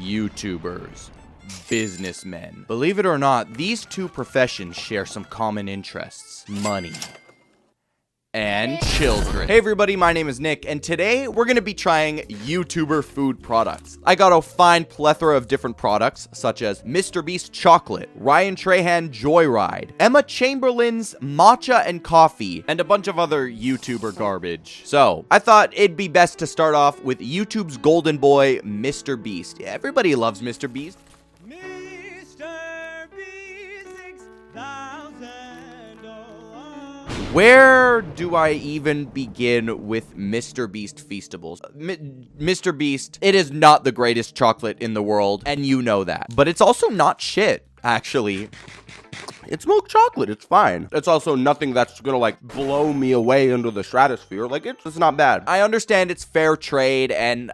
YouTubers, businessmen. Believe it or not, these two professions share some common interests: money and children. Hey everybody, my name is Nick, and today we're gonna be trying YouTuber food products. I got a fine plethora of different products, such as Mr.Beast chocolate, Ryan Trahan Joyride, Emma Chamberlain's matcha and coffee, and a bunch of other YouTuber garbage. So, I thought it'd be best to start off with YouTube's golden boy, Mr.Beast. Yeah, everybody loves Mr.Beast. Where do I even begin with Mr. Beast Feastables? Mr. Beast, it is not the greatest chocolate in the world, and you know that. But it's also not shit, actually. It's milk chocolate. It's fine. It's also nothing that's gonna, like, blow me away into the stratosphere. Like, it's not bad. I understand it's fair trade, and,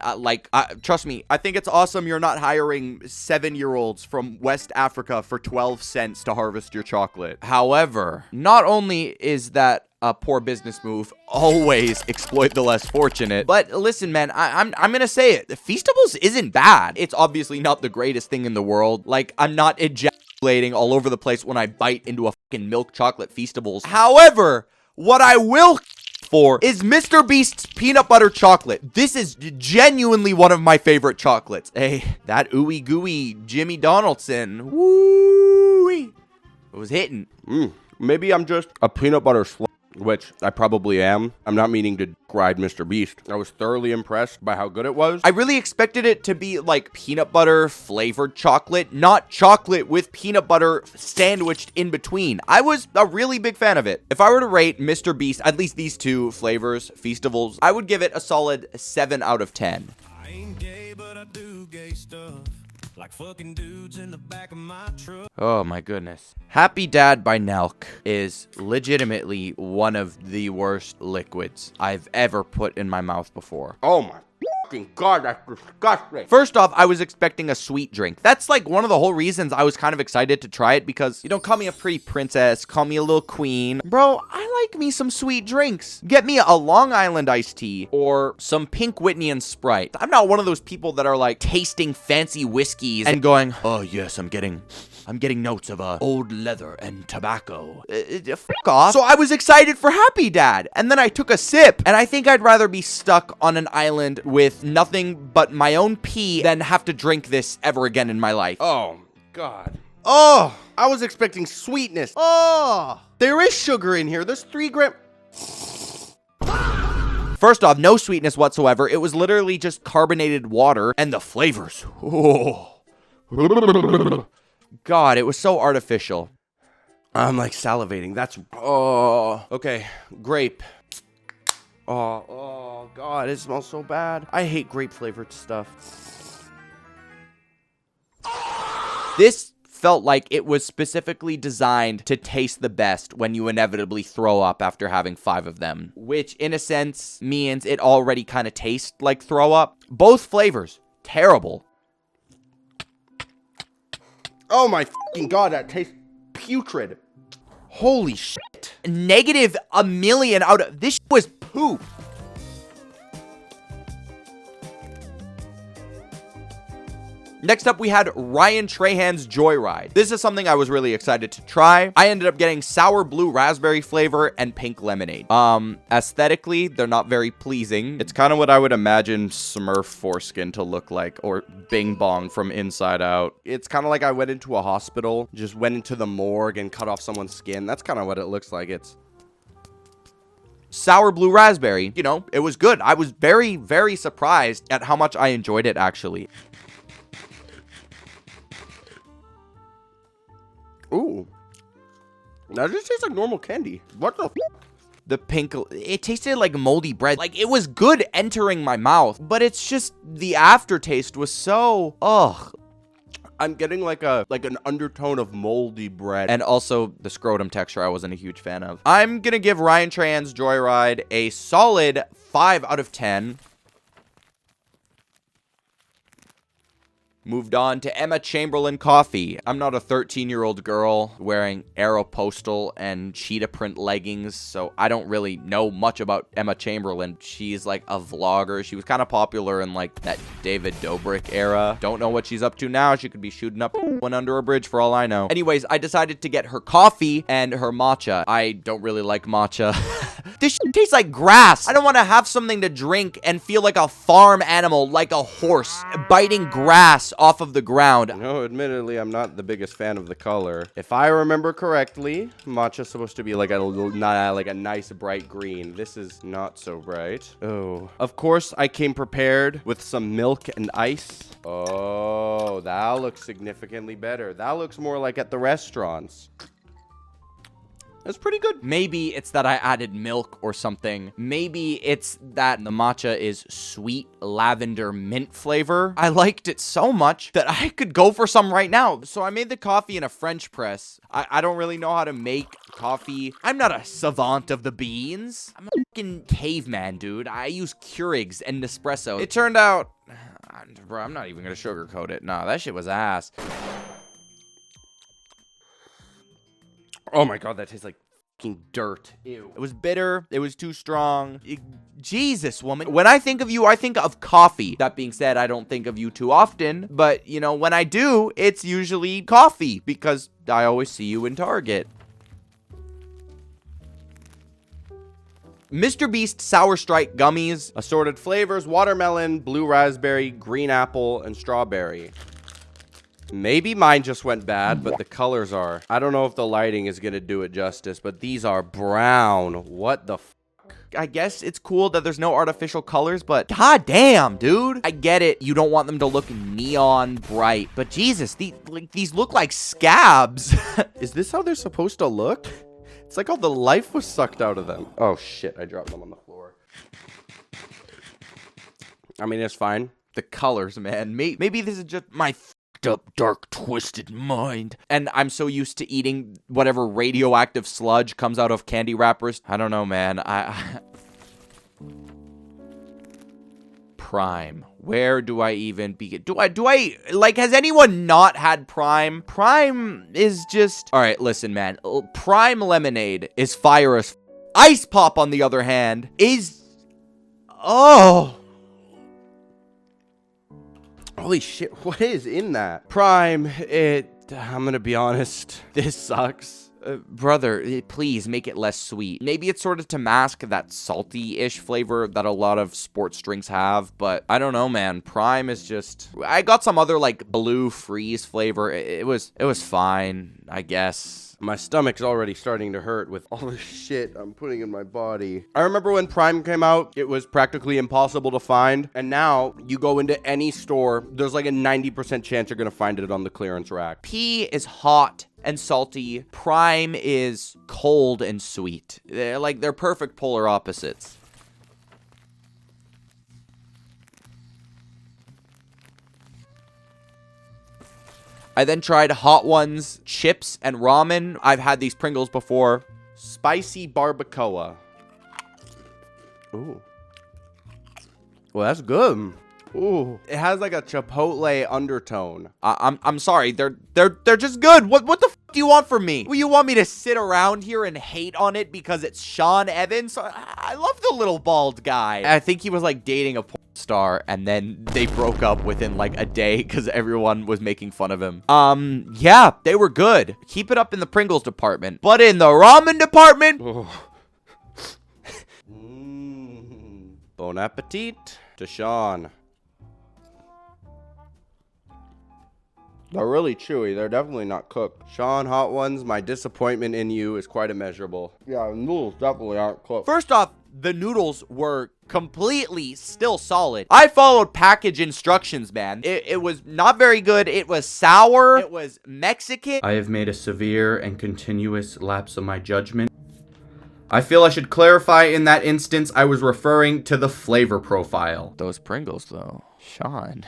trust me, I think it's awesome you're not hiring 7-year-olds from West Africa for 12 cents to harvest your chocolate. However, not only is that a poor business move, always exploit the less fortunate. But listen, man, I'm gonna say it. Feastables isn't bad. It's obviously not the greatest thing in the world. Like, I'm not ejaculating all over the place when I bite into a fucking milk chocolate Feastables. However, what I will for is Mr. Beast's peanut butter chocolate. This is genuinely one of my favorite chocolates. Hey, that ooey gooey Jimmy Donaldson. Woo-wee. It was hitting. Maybe I'm just a peanut butter slut, which I probably am. I'm not meaning to ride Mr. Beast. I was thoroughly impressed by how good it was. I really expected it to be like peanut butter flavored chocolate, not chocolate with peanut butter sandwiched in between. I was a really big fan of it. If I were to rate Mr. Beast, at least these two flavors, Feastables, I would give it a solid 7 out of 10. I ain't gay, but I do gay stuff. Like fucking dudes in the back of my truck. Oh my goodness. Happy Dad by Nelk is legitimately one of the worst liquids I've ever put in my mouth before. Oh my fucking God, that's disgusting. First off, I was expecting a sweet drink. That's like one of the whole reasons I was kind of excited to try it, because, you know, call me a pretty princess, call me a little queen. Bro, I like me some sweet drinks. Get me a Long Island iced tea or some Pink Whitney and Sprite. I'm not one of those people that are like tasting fancy whiskeys and going, oh yes, I'm getting notes of old leather and tobacco. Fuck off. So I was excited for Happy Dad, and then I took a sip, and I think I'd rather be stuck on an island with nothing but my own pee than have to drink this ever again in my life. Oh, God. Oh, I was expecting sweetness. Oh, there is sugar in here. There's 3 grams. First off, no sweetness whatsoever. It was literally just carbonated water, and the flavors. Oh. God, it was so artificial. I'm like salivating. That's, oh, okay. Grape. Oh, God, it smells so bad. I hate grape flavored stuff. This felt like it was specifically designed to taste the best when you inevitably throw up after having 5 of them, which in a sense means it already kind of tastes like throw up. Both flavors, terrible. Oh my fucking God, that tastes putrid. Holy shit. Negative a million out of, this was poop. Next up, we had Ryan Trahan's Joyride. This is something I was really excited to try. I ended up getting sour blue raspberry flavor and pink lemonade. Aesthetically, they're not very pleasing. It's kind of what I would imagine Smurf foreskin to look like, or Bing Bong from Inside Out. It's kind of like I went into a hospital, just went into the morgue and cut off someone's skin. That's kind of what it looks like. It's sour blue raspberry. You know, it was good. I was very, very surprised at how much I enjoyed it, actually. Ooh. That just tastes like normal candy. What the f? The pink, it tasted like moldy bread. Like, it was good entering my mouth, but it's just the aftertaste was so, ugh. I'm getting like an undertone of moldy bread. And also the scrotum texture I wasn't a huge fan of. I'm gonna give Ryan Trahan's Joyride a solid 5 out of 10. Moved on to Emma Chamberlain coffee. I'm not a 13-year-old girl wearing Aeropostale and cheetah print leggings, so I don't really know much about Emma Chamberlain. She's like a vlogger. She was kind of popular in like that David Dobrik era. Don't know what she's up to now. She could be shooting up one under a bridge for all I know. Anyways, I decided to get her coffee and her matcha. I don't really like matcha. This shit tastes like grass. I don't want to have something to drink and feel like a farm animal, like a horse, biting grass off of the ground. No, admittedly, I'm not the biggest fan of the color. If I remember correctly, matcha's supposed to be like a nice bright green. This is not so bright. Oh, of course, I came prepared with some milk and ice. Oh, that looks significantly better. That looks more like at the restaurants. That's pretty good. Maybe it's that I added milk or something. Maybe it's that the matcha is sweet lavender mint flavor. I liked it so much that I could go for some right now. So I made the coffee in a French press. I don't really know how to make coffee. I'm not a savant of the beans. I'm a fucking caveman, dude. I use Keurigs and Nespresso. It turned out, bro, I'm not even gonna sugarcoat it. Nah, that shit was ass. Oh my god, that tastes like fucking dirt. Ew. It was bitter. It was too strong. Jesus, woman. When I think of you, I think of coffee. That being said, I don't think of you too often. But, you know, when I do, it's usually coffee because I always see you in Target. Mr.Beast Sour Strike Gummies. Assorted flavors, watermelon, blue raspberry, green apple, and strawberry. Maybe mine just went bad, but the colors are. I don't know if the lighting is going to do it justice, but these are brown. What the f? I guess it's cool that there's no artificial colors, but god damn, dude. I get it. You don't want them to look neon bright, but Jesus, these look like scabs. Is this how they're supposed to look? It's like all the life was sucked out of them. Oh shit, I dropped them on the floor. I mean, it's fine. The colors, man. Maybe this is just my up, dark, twisted mind. And I'm so used to eating whatever radioactive sludge comes out of candy wrappers. I don't know, man. Prime. Where do I even begin? Do I, like, has anyone not had Prime? Prime is just... Alright, listen, man. Prime lemonade is fire as... Ice Pop, on the other hand, is... Oh... Holy shit, what is in that? Prime, I'm gonna be honest, this sucks. Brother, please make it less sweet. Maybe it's sort of to mask that salty-ish flavor that a lot of sports drinks have, but I don't know, man. Prime is just... I got some other, like, blue freeze flavor. It was fine, I guess. My stomach's already starting to hurt with all the shit I'm putting in my body. I remember when Prime came out, it was practically impossible to find. And now you go into any store, there's like a 90% chance you're going to find it on the clearance rack. P is hot and salty. Prime is cold and sweet. They're perfect polar opposites. I then tried Hot Ones, chips, and ramen. I've had these Pringles before. Spicy barbacoa. Ooh. Well, that's good. Ooh. It has like a chipotle undertone. I'm sorry. They're just good. What the f do you want from me? Well, you want me to sit around here and hate on it because it's Sean Evans? I love the little bald guy. I think he was like dating a porn star, and then they broke up within like a day because everyone was making fun of him. Yeah, they were good. Keep it up in the Pringles department, but in the ramen department. Bon appetit to Sean. They're really chewy. They're definitely not cooked. Sean, Hot Ones, my disappointment in you is quite immeasurable. Yeah, the noodles definitely aren't cooked. First off, the noodles were completely still solid. I followed package instructions, man. It was not very good. It was sour. It was Mexican. I have made a severe and continuous lapse of my judgment. I feel I should clarify in that instance I was referring to the flavor profile. Those Pringles, though. Sean.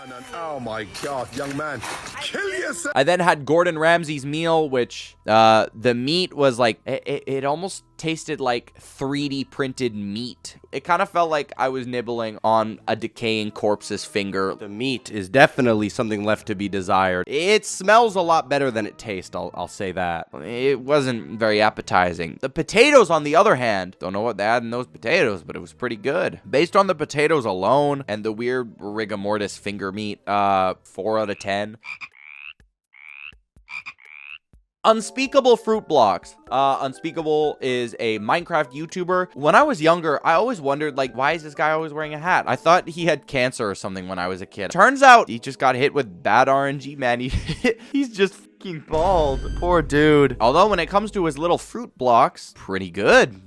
No. Oh my god, young man. Kill yourself. I then had Gordon Ramsay's meal, which the meat was like, it almost tasted like 3D printed meat. It kind of felt like I was nibbling on a decaying corpse's finger. The meat is definitely something left to be desired. It smells a lot better than it tastes, I'll say that. It wasn't very appetizing. The potatoes, on the other hand, don't know what they had in those potatoes, but it was pretty good. Based on the potatoes alone and the weird rigor mortis finger meat, 4 out of 10. Unspeakable fruit blocks. Unspeakable is a Minecraft YouTuber. When I was younger, I always wondered, like, why is this guy always wearing a hat? I thought he had cancer or something when I was a kid. Turns out he just got hit with bad RNG, man. He's just fucking bald. Poor dude. Although when it comes to his little fruit blocks, pretty good.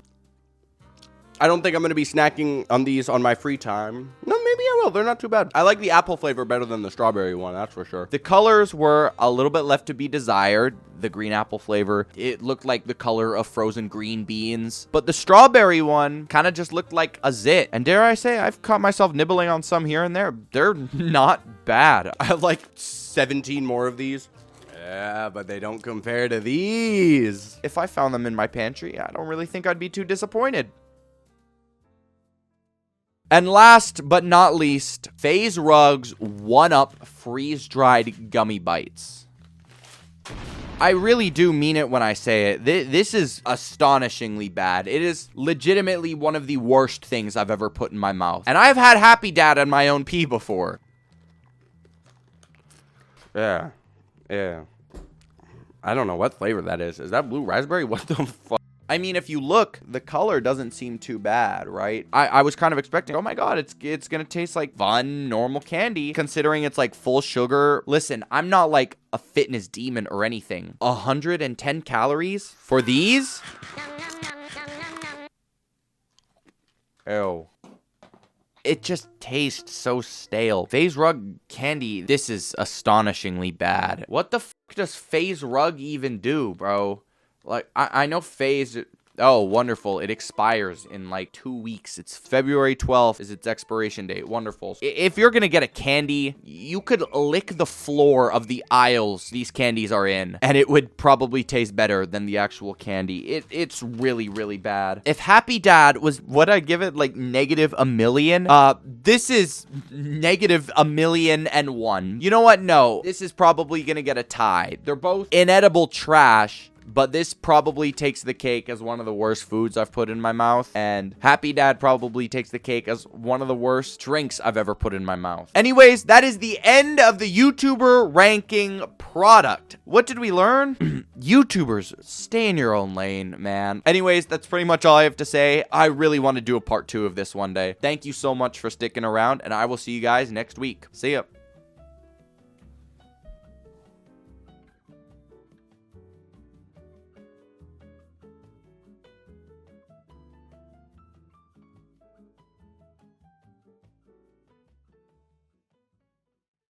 I don't think I'm going to be snacking on these on my free time. No, maybe I will. They're not too bad. I like the apple flavor better than the strawberry one, that's for sure. The colors were a little bit left to be desired. The green apple flavor, it looked like the color of frozen green beans. But the strawberry one kind of just looked like a zit. And dare I say, I've caught myself nibbling on some here and there. They're not bad. I have like 17 more of these. Yeah, but they don't compare to these. If I found them in my pantry, I don't really think I'd be too disappointed. And last but not least, Faze Rug's 1-Up freeze-dried gummy bites. I really do mean it when I say it. This is astonishingly bad. It is legitimately one of the worst things I've ever put in my mouth. And I've had Happy Dad on my own pee before. Yeah. I don't know what flavor that is. Is that blue raspberry? What the fuck? I mean, if you look, the color doesn't seem too bad, right? I was kind of expecting, oh my god, it's gonna taste like fun, normal candy, considering it's like full sugar. Listen, I'm not like a fitness demon or anything. 110 calories for these? Ew. It just tastes so stale. Faze Rug candy, this is astonishingly bad. What the f does Faze Rug even do, bro? Like, I know Faze... Oh, wonderful. It expires in like 2 weeks. It's February 12th is its expiration date. Wonderful. If you're gonna get a candy, you could lick the floor of the aisles these candies are in, and it would probably taste better than the actual candy. It's really, really bad. If Happy Dad was, would I give it like -1,000,000? This is -1,000,001. You know what? No. This is probably gonna get a tie. They're both inedible trash. But this probably takes the cake as one of the worst foods I've put in my mouth. And Happy Dad probably takes the cake as one of the worst drinks I've ever put in my mouth. Anyways, that is the end of the YouTuber ranking product. What did we learn? YouTubers, stay in your own lane, man. Anyways, that's pretty much all I have to say. I really want to do a part 2 of this one day. Thank you so much for sticking around, and I will see you guys next week. See ya.